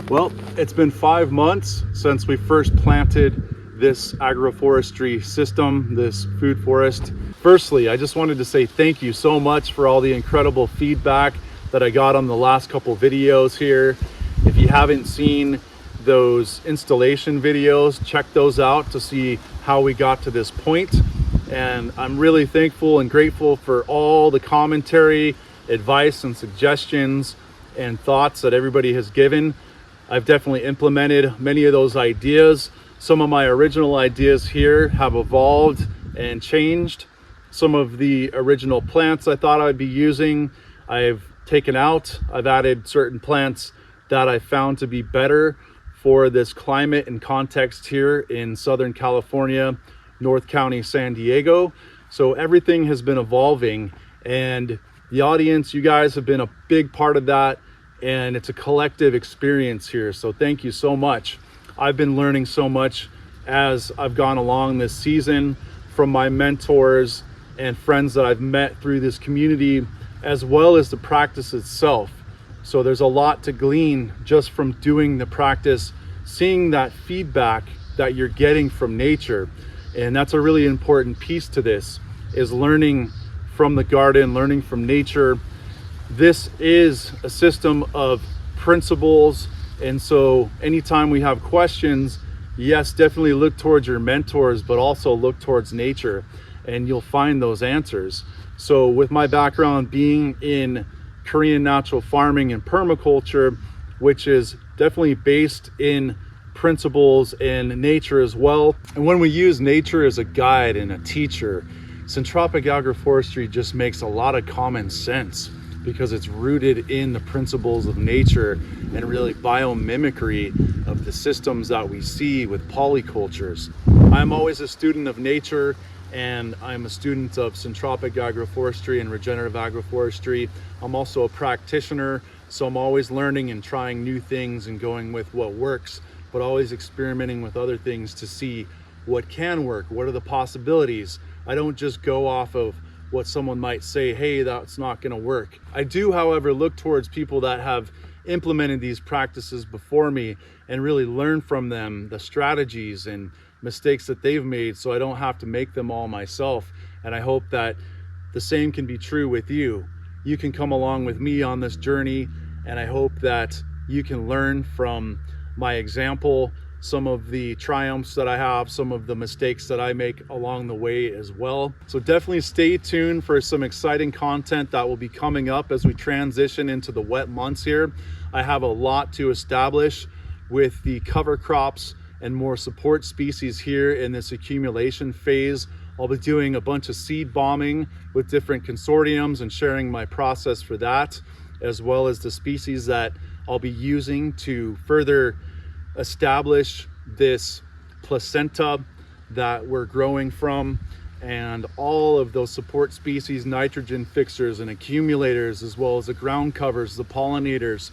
Well, it's been 5 months since we first planted this agroforestry system, this food forest. Firstly, I just wanted to say thank you so much for all the incredible feedback that I got on the last couple videos here. If you haven't seen those installation videos, check those out to see how we got to this point. And I'm really thankful and grateful for all the commentary, advice, and suggestions and thoughts that everybody has given. I've definitely implemented many of those ideas. Some of my original ideas here have evolved and changed. Some of the original plants I thought I'd be using, I've taken out. I've added certain plants that I found to be better for this climate and context here in Southern California, North County, San Diego. So everything has been evolving, and the audience, you guys have been a big part of that. And it's a collective experience here. So thank you so much. I've been learning so much as I've gone along this season from my mentors and friends that I've met through this community, as well as the practice itself. So there's a lot to glean just from doing the practice, seeing that feedback that you're getting from nature. And that's a really important piece to this, is learning from the garden, learning from nature. This is a system of principles, and so anytime we have questions, yes, definitely look towards your mentors, but also look towards nature, and you'll find those answers. So with my background being in Korean natural farming and permaculture, which is definitely based in principles and nature as well, and when we use nature as a guide and a teacher, Syntropic agroforestry just makes a lot of common sense, because it's rooted in the principles of nature and really biomimicry of the systems that we see with polycultures. I'm always a student of nature, and I'm a student of syntropic agroforestry and regenerative agroforestry. I'm also a practitioner, so I'm always learning and trying new things and going with what works, but always experimenting with other things to see what can work, what are the possibilities. I don't just go off of what someone might say, hey, that's not going to work. I do, however, look towards people that have implemented these practices before me and really learn from them the strategies and mistakes that they've made, so I don't have to make them all myself. And I hope that the same can be true with you. You can come along with me on this journey, and I hope that you can learn from my example, some of the triumphs that I have, some of the mistakes that I make along the way as well. So definitely stay tuned for some exciting content that will be coming up as we transition into the wet months here. I have a lot to establish with the cover crops and more support species here in this accumulation phase. I'll be doing a bunch of seed bombing with different consortiums and sharing my process for that, as well as the species that I'll be using to further establish this placenta that we're growing from, and all of those support species, nitrogen fixers and accumulators, as well as the ground covers, the pollinators,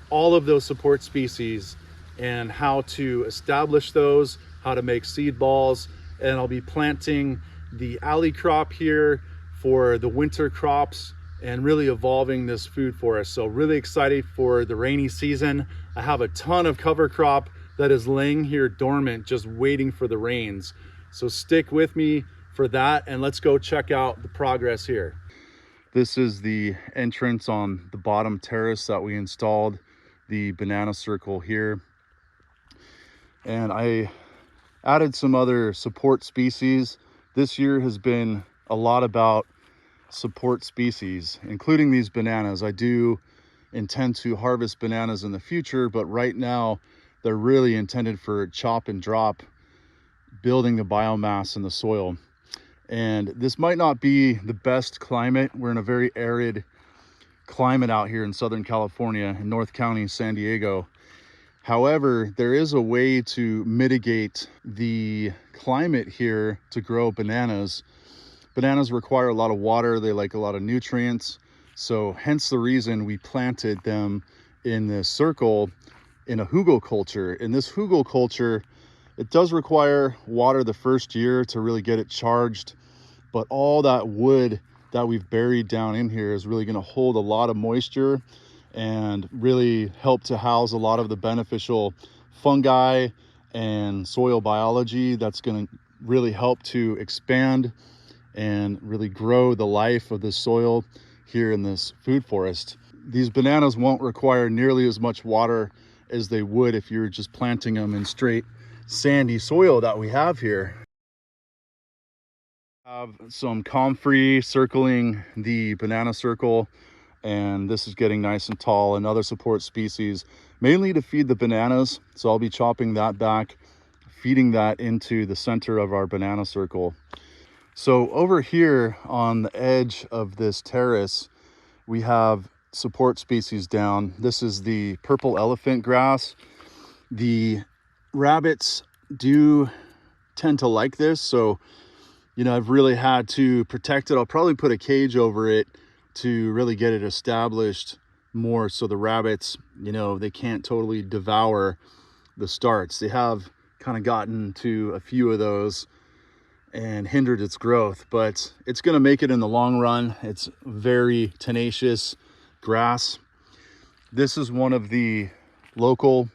all of those support species, and how to establish those, how to make seed balls. And I'll be planting the alley crop here for the winter crops and really evolving this food forest. So really excited for the rainy season. I have a ton of cover crop that is laying here dormant, just waiting for the rains. So stick with me for that, and let's go check out the progress here. This is the entrance on the bottom terrace that we installed the banana circle here. And I added some other support species. This year has been a lot about support species, including these bananas. I do intend to harvest bananas in the future, but right now they're really intended for chop and drop, building the biomass in the soil. And this might not be the best climate. We're in a very arid climate out here in Southern California, in North County, San Diego. However, there is a way to mitigate the climate here to grow bananas. Bananas require a lot of water, they like a lot of nutrients, so hence the reason we planted them in this circle in a hugelkultur. In this hugelkultur, it does require water the first year to really get it charged, but all that wood that we've buried down in here is really going to hold a lot of moisture and really help to house a lot of the beneficial fungi and soil biology that's going to really help to expand and really grow the life of the soil here in this food forest. These bananas won't require nearly as much water as they would if you're just planting them in straight sandy soil that we have here. I have some comfrey circling the banana circle, and this is getting nice and tall. Another support species, mainly to feed the bananas. So I'll be chopping that back, feeding that into the center of our banana circle. So over here on the edge of this terrace, we have support species down. This is the purple elephant grass. The rabbits do tend to like this, so you know, I've really had to protect it. I'll probably put a cage over it to really get it established more, so the rabbits, you know, they can't totally devour the starts. They have kind of gotten to a few of those and hindered its growth, but it's going to make it in the long run. It's very tenacious grass. This is one of the local,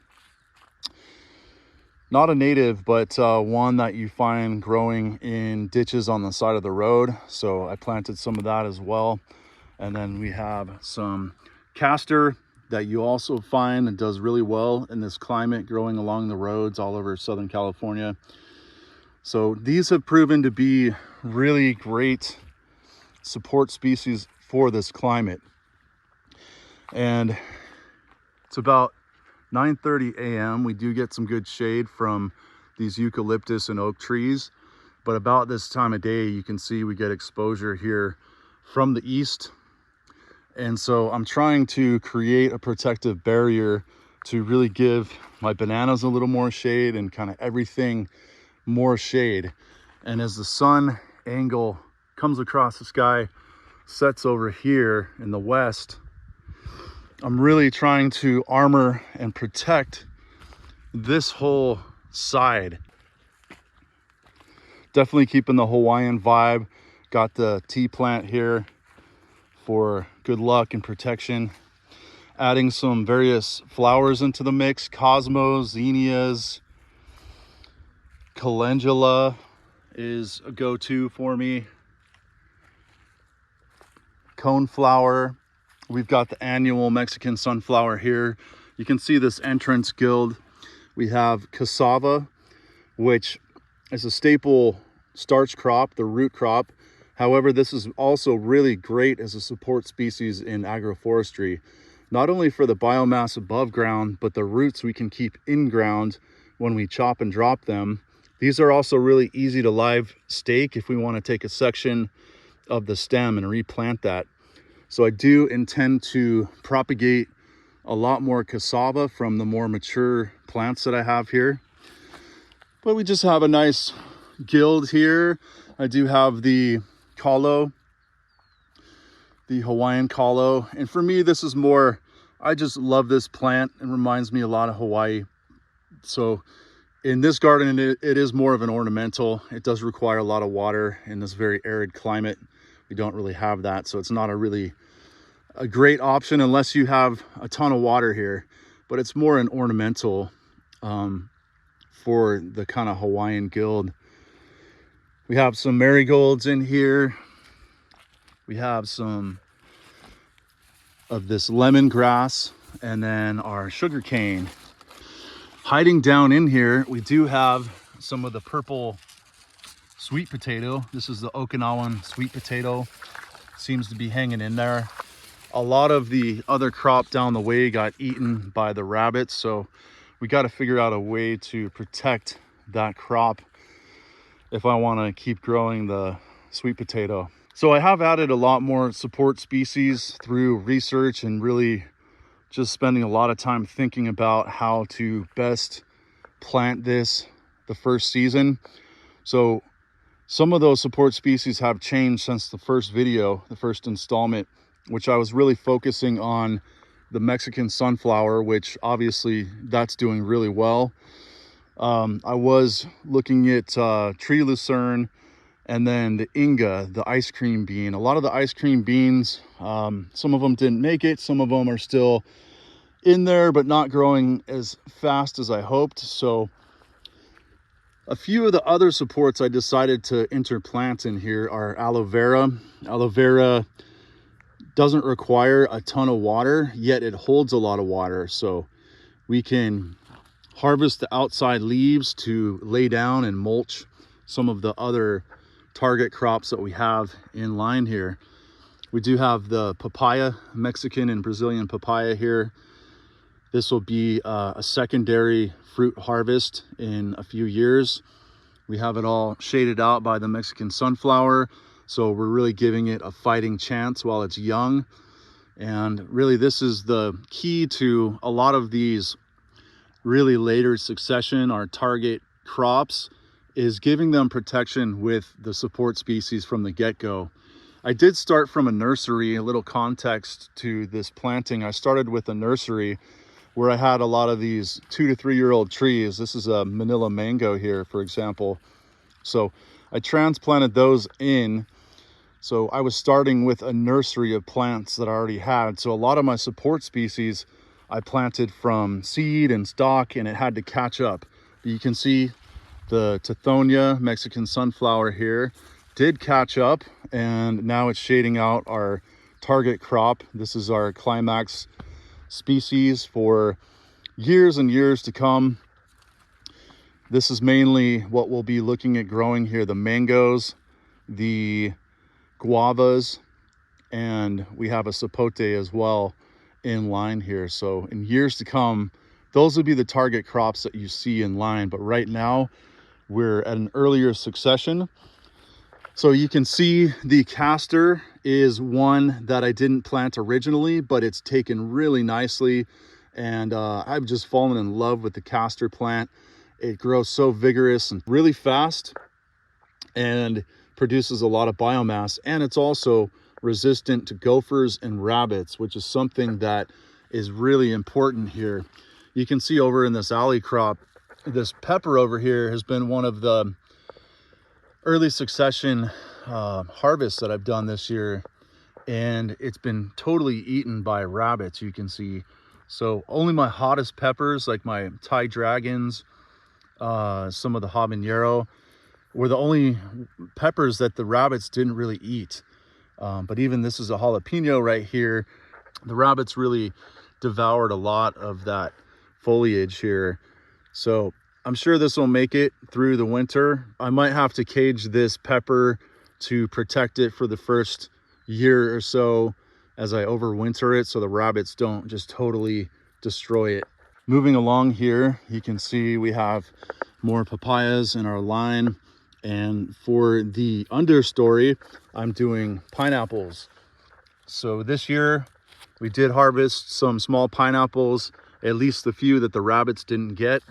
not a native, but one that you find growing in ditches on the side of the road. So I planted some of that as well. And then we have some castor that you also find and does really well in this climate, growing along the roads all over Southern California. So these have proven to be really great support species for this climate. And it's about 9:30 a.m. We do get some good shade from these eucalyptus and oak trees, but about this time of day, you can see we get exposure here from the east. And so I'm trying to create a protective barrier to really give my bananas a little more shade and kind of everything more shade. And as the sun angle comes across the sky, sets over here in the west, I'm really trying to armor and protect this whole side. Definitely keeping the Hawaiian vibe. Got the tea plant here for good luck and protection. Adding some various flowers into the mix. Cosmos, zinnias, calendula is a go-to for me. Coneflower. We've got the annual Mexican sunflower here. You can see this entrance guild. We have cassava, which is a staple starch crop, the root crop. However, this is also really great as a support species in agroforestry, not only for the biomass above ground, but the roots we can keep in ground when we chop and drop them. These are also really easy to live stake if we want to take a section of the stem and replant that. So I do intend to propagate a lot more cassava from the more mature plants that I have here. But we just have a nice guild here. I do have the kalo, the Hawaiian kalo. And for me, this is more, I just love this plant. It reminds me a lot of Hawaii. So in this garden, it is more of an ornamental. It does require a lot of water in this very arid climate. We don't really have that, so it's not a great option unless you have a ton of water here. But it's more an ornamental for the kind of Hawaiian guild. We have some marigolds in here. We have some of this lemongrass, and then our sugar cane. Hiding down in here, we do have some of the purple sweet potato. This is the Okinawan sweet potato. Seems to be hanging in there. A lot of the other crop down the way got eaten by the rabbits, so we got to figure out a way to protect that crop if I want to keep growing the sweet potato. So I have added a lot more support species through research and really just spending a lot of time thinking about how to best plant this the first season. So some of those support species have changed since the first video, the first installment, which I was really focusing on the Mexican sunflower, which obviously that's doing really well. I was looking at tree lucerne And then the Inga, the ice cream bean. A lot of the ice cream beans, some of them didn't make it. Some of them are still in there, but not growing as fast as I hoped. So a few of the other supports I decided to interplant in here are aloe vera. Aloe vera doesn't require a ton of water, yet it holds a lot of water. So we can harvest the outside leaves to lay down and mulch some of the other target crops that we have in line here. We do have the papaya, Mexican and Brazilian papaya here. This will be a secondary fruit harvest in a few years. We have it all shaded out by the Mexican sunflower, so we're really giving it a fighting chance while it's young. And really, this is the key to a lot of these really later succession, our target crops, is giving them protection with the support species from the get-go. I did start from a nursery. A little context to this planting: I started with a nursery where I had a lot of these 2 to 3 year old trees. This is a Manila mango here, for example. So I transplanted those in. So I was starting with a nursery of plants that I already had. So a lot of my support species I planted from seed and stock, and it had to catch up. But you can see the Tithonia, Mexican sunflower here, did catch up, and now it's shading out our target crop. This is our climax species for years and years to come. This is mainly what we'll be looking at growing here: the mangoes, the guavas, and we have a sapote as well in line here. So in years to come, those will be the target crops that you see in line. But right now we're at an earlier succession. So you can see the castor is one that I didn't plant originally, but it's taken really nicely. And I've just fallen in love with the castor plant. It grows so vigorous and really fast and produces a lot of biomass. And it's also resistant to gophers and rabbits, which is something that is really important here. You can see over in this alley crop, this pepper over here has been one of the early succession harvests that I've done this year, and it's been totally eaten by rabbits, you can see. So only my hottest peppers, like my Thai dragons, some of the habanero, were the only peppers that the rabbits didn't really eat. But even this is a jalapeno right here. The rabbits really devoured a lot of that foliage here. So I'm sure this will make it through the winter. I might have to cage this pepper to protect it for the first year or so as I overwinter it, so the rabbits don't just totally destroy it. Moving along here, you can see we have more papayas in our line. And for the understory, I'm doing pineapples. So this year we did harvest some small pineapples, at least the few that the rabbits didn't get.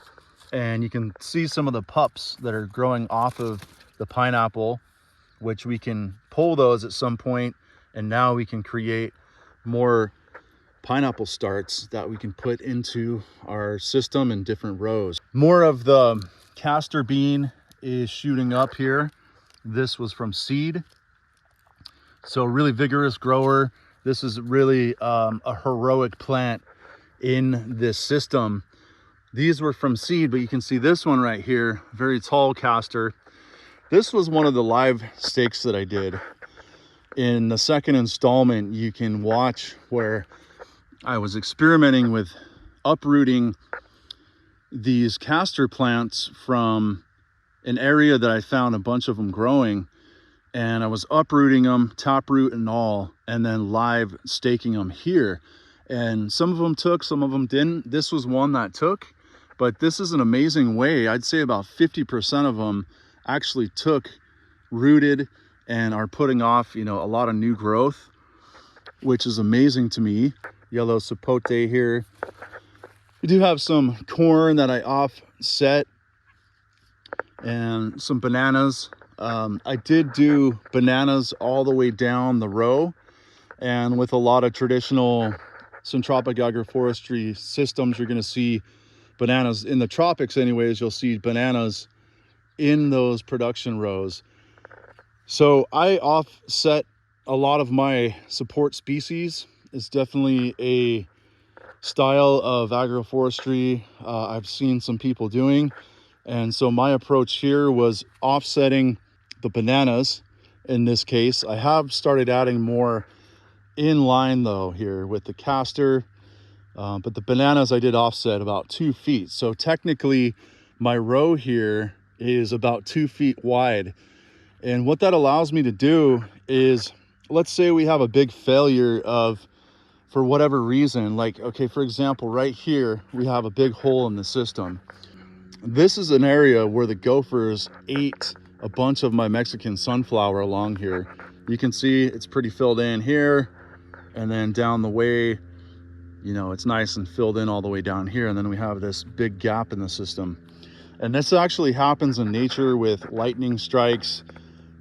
And you can see some of the pups that are growing off of the pineapple, which we can pull those at some point, and now we can create more pineapple starts that we can put into our system in different rows. More of the castor bean is shooting up here. This was from seed, so really vigorous grower. This is really a heroic plant in this system. These were from seed, but you can see this one right here, very tall castor. This was one of the live stakes that I did. In the second installment, you can watch where I was experimenting with uprooting these castor plants from an area that I found a bunch of them growing, and I was uprooting them, taproot and all, and then live staking them here. And some of them took, some of them didn't. This was one that took, but this is an amazing way. I'd say about 50% of them actually took, rooted, and are putting off, a lot of new growth, which is amazing to me. Yellow sapote here. We do have some corn that I offset and some bananas. I did do bananas all the way down the row, and with a lot of traditional syntropic agroforestry systems, you're going to see bananas in the tropics anyways. You'll see bananas in those production rows. So I offset a lot of my support species. It's definitely a style of agroforestry I've seen some people doing. And so my approach here was offsetting the bananas. In this case, I have started adding more in line though here with the castor, but the bananas I did offset about 2 feet. So technically my row here is about 2 feet wide. And what that allows me to do is, let's say we have a big failure of, for whatever reason, like, okay, for example, right here, we have a big hole in the system. This is an area where the gophers ate a bunch of my Mexican sunflower along here. You can see it's pretty filled in here, and then down the way, you know, it's nice and filled in all the way down here. And then we have this big gap in the system. And this actually happens in nature with lightning strikes,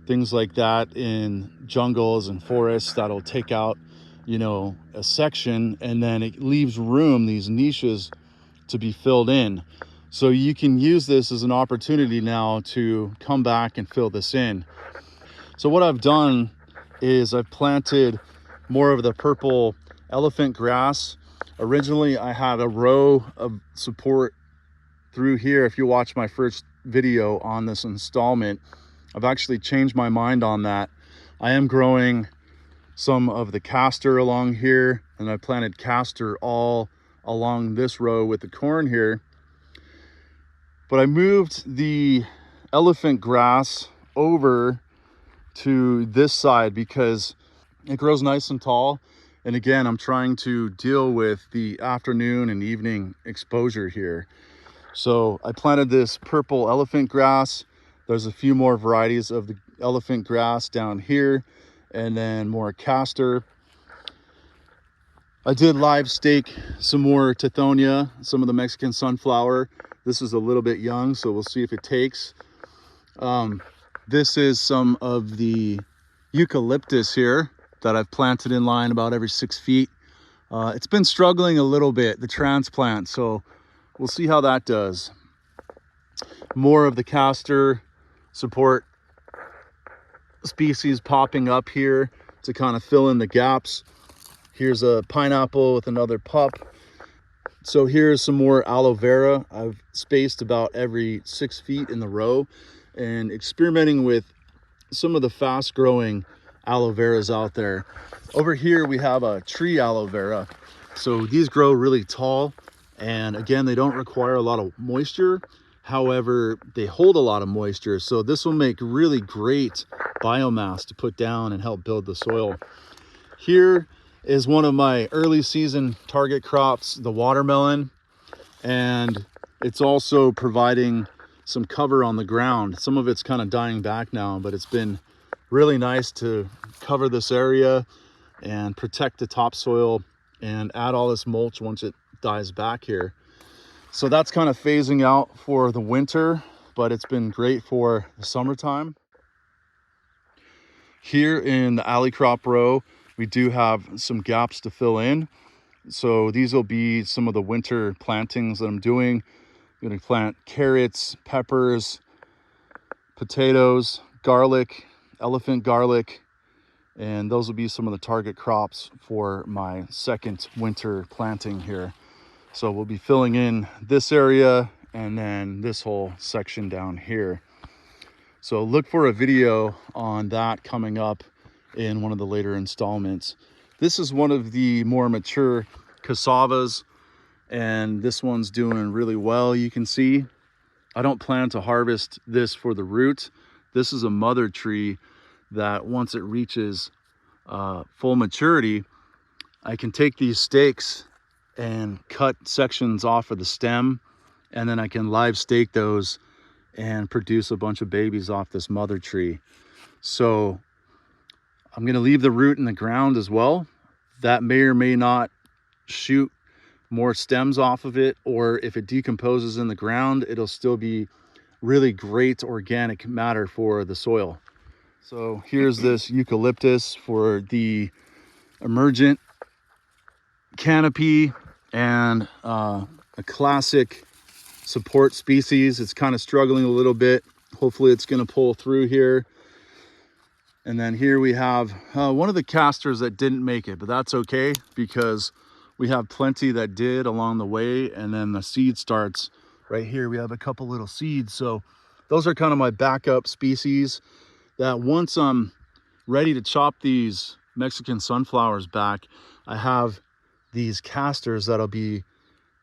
things like that in jungles and forests that'll take out, you know, a section, and then it leaves room, these niches, to be filled in. So you can use this as an opportunity now to come back and fill this in. So what I've done is I've planted more of the purple elephant grass. Originally I had a row of support through here. If you watch my first video on this installment, I've actually changed my mind on that. I am growing some of the castor along here, and I planted castor all along this row with the corn here. But I moved the elephant grass over to this side because it grows nice and tall. And again, I'm trying to deal with the afternoon and evening exposure here. So I planted this purple elephant grass. There's a few more varieties of the elephant grass down here, and then more castor. I did live stake some more tithonia, some of the Mexican sunflower. This is a little bit young, so we'll see if it takes. This is some of the eucalyptus here that I've planted in line about every 6 feet. It's been struggling a little bit, the transplant, so we'll see how that does. More of the castor support species popping up here to kind of fill in the gaps. Here's a pineapple with another pup. So here's some more aloe vera. I've spaced about every 6 feet in the row and experimenting with some of the fast growing aloe veras out there. Over here we have a tree aloe vera. So these grow really tall, and again, they don't require a lot of moisture. However, they hold a lot of moisture, so this will make really great biomass to put down and help build the soil. Here is one of my early season target crops, the watermelon, and it's also providing some cover on the ground. Some of it's kind of dying back now, but it's been really nice to cover this area and protect the topsoil and add all this mulch once it dies back here. So that's kind of phasing out for the winter, but it's been great for the summertime. Here in the alley crop row, we do have some gaps to fill in. So these will be some of the winter plantings that I'm doing. I'm going to plant carrots, peppers, potatoes, garlic, elephant garlic, and those will be some of the target crops for my second winter planting here. So we'll be filling in this area and then this whole section down here. So look for a video on that coming up in one of the later installments. This is one of the more mature cassavas, and this one's doing really well. You can see I don't plan to harvest this for the root. This is a mother tree that once it reaches full maturity, I can take these stakes and cut sections off of the stem, and then I can live stake those and produce a bunch of babies off this mother tree. So I'm going to leave the root in the ground as well. That may or may not shoot more stems off of it, or if it decomposes in the ground, it'll still be really great organic matter for the soil. So here's this eucalyptus for the emergent canopy, and a classic support species. It's kind of struggling a little bit. Hopefully it's going to pull through here. And then here we have one of the casters that didn't make it, but that's okay because we have plenty that did along the way. And then the seed starts right here. We have a couple little seeds. So those are kind of my backup species that once I'm ready to chop these Mexican sunflowers back, I have these casters that'll be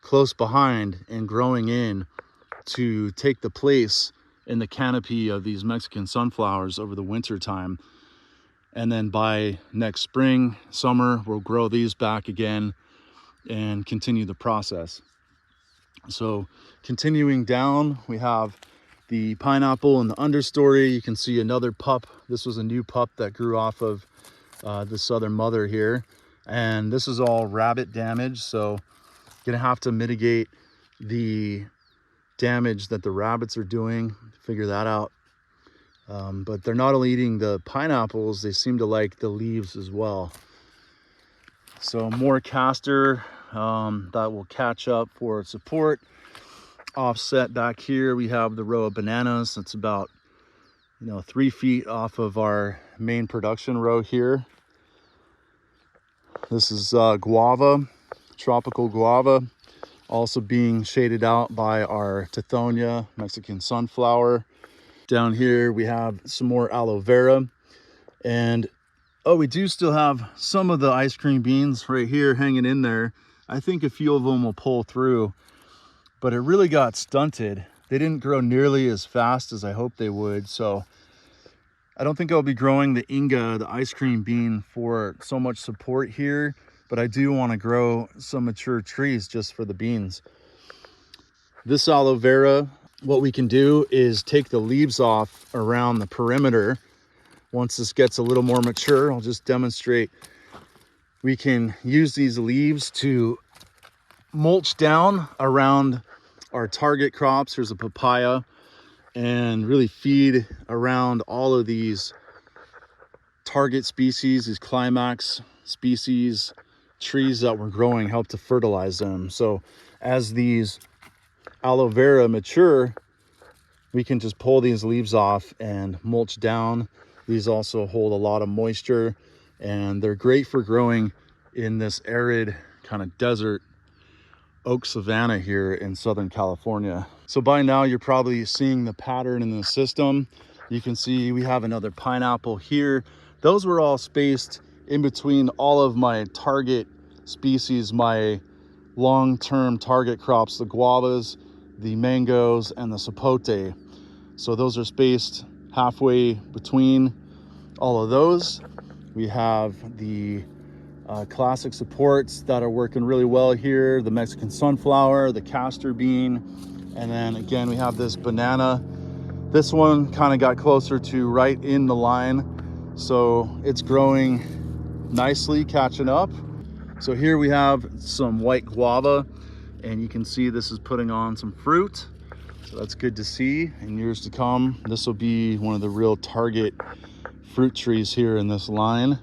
close behind and growing in to take the place in the canopy of these Mexican sunflowers over the winter time. And then by next spring, summer, we'll grow these back again and continue the process. So continuing down, we have the pineapple in the understory. You can see another pup. This was a new pup that grew off of this other mother here. And this is all rabbit damage. So gonna have to mitigate the damage that the rabbits are doing, figure that out. But they're not only eating the pineapples, they seem to like the leaves as well. So more castor that will catch up for support. Offset back here, we have the row of bananas. That's about 3 feet off of our main production row here. This is guava, tropical guava, also being shaded out by our Tithonia Mexican sunflower. Down here we have some more aloe vera, and we do still have some of the ice cream beans right here hanging in there. I think a few of them will pull through, but it really got stunted. They didn't grow nearly as fast as I hoped they would, so I don't think I'll be growing the Inga, the ice cream bean, for so much support here, but I do want to grow some mature trees just for the beans. This aloe vera, what we can do is take the leaves off around the perimeter. Once this gets a little more mature, I'll just demonstrate. We can use these leaves to mulch down around our target crops. Here's a papaya, and really feed around all of these target species, these climax species, trees that we're growing, help to fertilize them. So as these aloe vera mature, we can just pull these leaves off and mulch down. These also hold a lot of moisture, and they're great for growing in this arid kind of desert oak savanna here in Southern California. So by now you're probably seeing the pattern in the system. You can see we have another pineapple here. Those were all spaced in between all of my target species, my long-term target crops, the guavas, the mangoes, and the sapote. So those are spaced halfway between all of those. We have the classic supports that are working really well here, the Mexican sunflower, the castor bean, and then again we have this banana. This one kind of got closer to right in the line, so it's growing nicely, catching up. So here we have some white guava, and you can see this is putting on some fruit. So that's good to see. In years to come, this will be one of the real target fruit trees here in this line.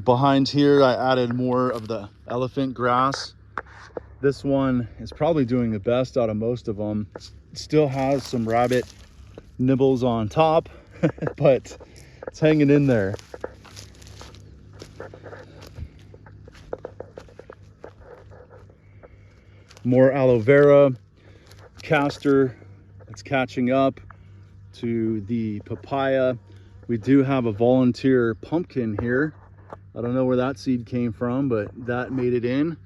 Behind here, I added more of the elephant grass. This one is probably doing the best out of most of them. It still has some rabbit nibbles on top, but it's hanging in there. More aloe vera, castor, it's catching up to the papaya. We do have a volunteer pumpkin here. I don't know where that seed came from, but that made it in.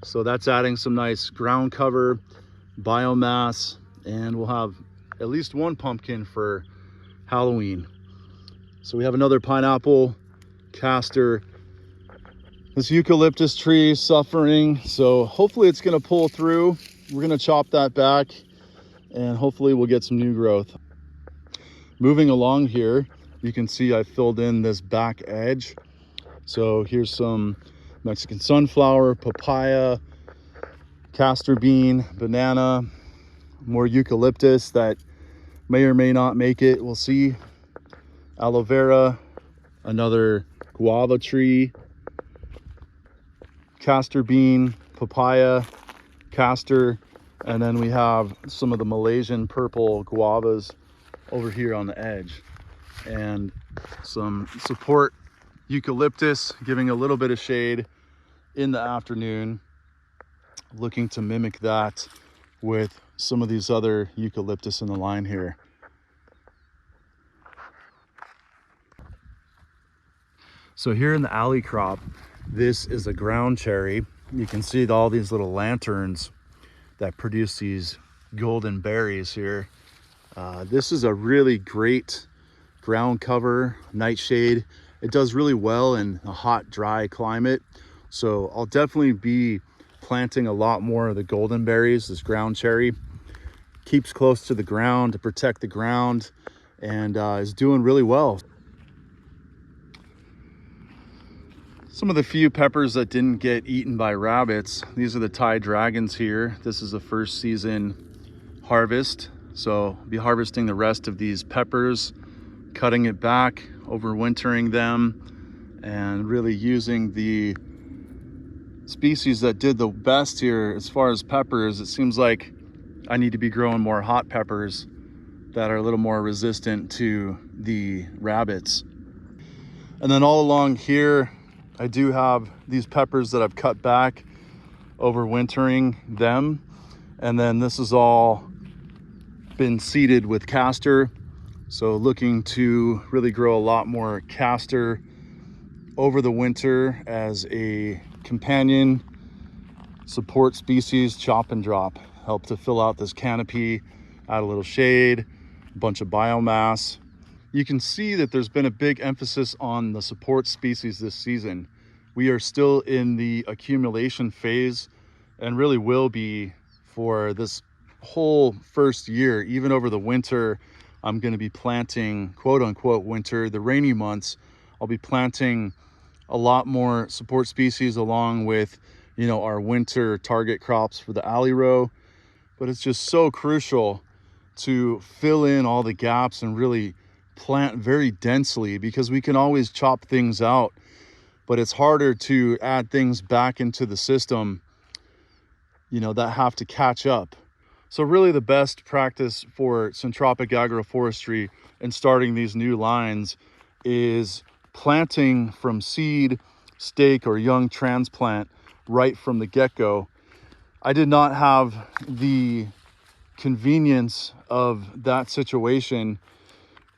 So that's adding some nice ground cover, biomass, and we'll have at least one pumpkin for Halloween. So we have another pineapple, castor. This eucalyptus tree is suffering, so hopefully it's gonna pull through. We're gonna chop that back, and hopefully we'll get some new growth. Moving along here, you can see I filled in this back edge. So here's some Mexican sunflower, papaya, castor bean, banana, more eucalyptus that may or may not make it, we'll see. Aloe vera, another guava tree, castor bean, papaya, castor, and then we have some of the Malaysian purple guavas over here on the edge. and some support eucalyptus, giving a little bit of shade in the afternoon, looking to mimic that with some of these other eucalyptus in the line here. So here in the alley crop, this is a ground cherry. You can see all these little lanterns that produce these golden berries here. This is a really great ground cover, nightshade. It does really well in a hot, dry climate. So I'll definitely be planting a lot more of the golden berries. This ground cherry keeps close to the ground to protect the ground, and is doing really well. Some of the few peppers that didn't get eaten by rabbits, these are the Thai dragons here. This is the first season harvest. So I'll be harvesting the rest of these peppers, cutting it back, overwintering them, and really using the species that did the best here as far as peppers. It seems like I need to be growing more hot peppers that are a little more resistant to the rabbits. And then all along here, I do have these peppers that I've cut back, overwintering them. And then this is all been seeded with castor. So looking to really grow a lot more castor over the winter as a companion support species, chop and drop. Help to fill out this canopy, add a little shade, a bunch of biomass. You can see that there's been a big emphasis on the support species this season. We are still in the accumulation phase, and really will be for this whole first year. Even over the winter, I'm going to be planting, quote unquote winter, the rainy months. I'll be planting a lot more support species along with, you know, our winter target crops for the alley row. But it's just so crucial to fill in all the gaps and really plant very densely, because we can always chop things out, but it's harder to add things back into the system, you know, that have to catch up. So really the best practice for syntropic agroforestry and starting these new lines is planting from seed, stake, or young transplant right from the get-go. I did not have the convenience of that situation,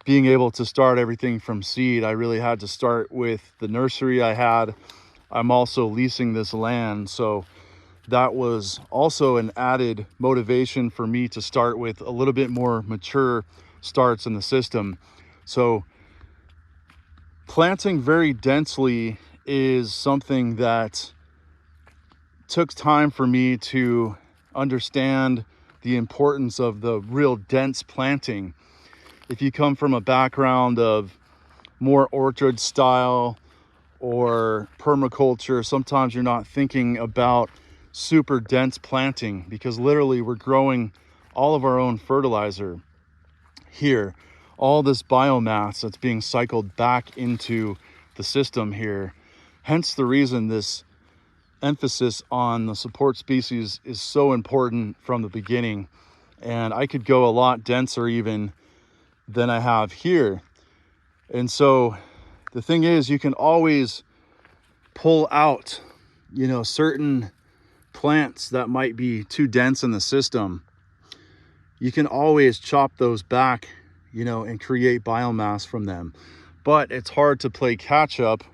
being able to start everything from seed. I really had to start with the nursery I had. I'm also leasing this land, so that was also an added motivation for me to start with a little bit more mature starts in the system. So planting very densely is something that took time for me to understand the importance of the real dense planting. If you come from a background of more orchard style or permaculture, sometimes you're not thinking about super dense planting, because literally we're growing all of our own fertilizer here, all this biomass that's being cycled back into the system here. Hence the reason this emphasis on the support species is so important from the beginning. And I could go a lot denser even than I have here. And so the thing is, you can always pull out, you know, certain plants that might be too dense in the system. You can always chop those back, you know, and create biomass from them. But it's hard to play catch up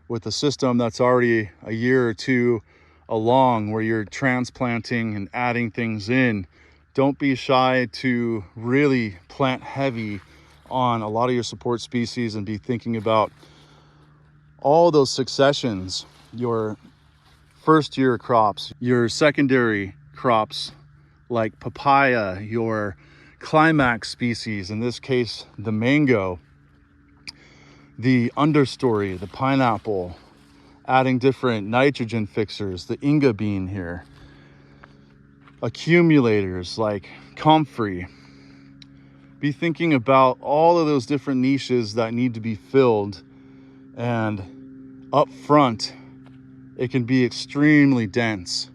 with a system that's already a year or two along, where you're transplanting and adding things in. Don't be shy to really plant heavy on a lot of your support species and be thinking about all those successions, your first year crops, your secondary crops like papaya, your climax species, in this case the mango, the understory, the pineapple, adding different nitrogen fixers, the Inga bean here, accumulators like comfrey. Be thinking about all of those different niches that need to be filled, and up front it can be extremely dense.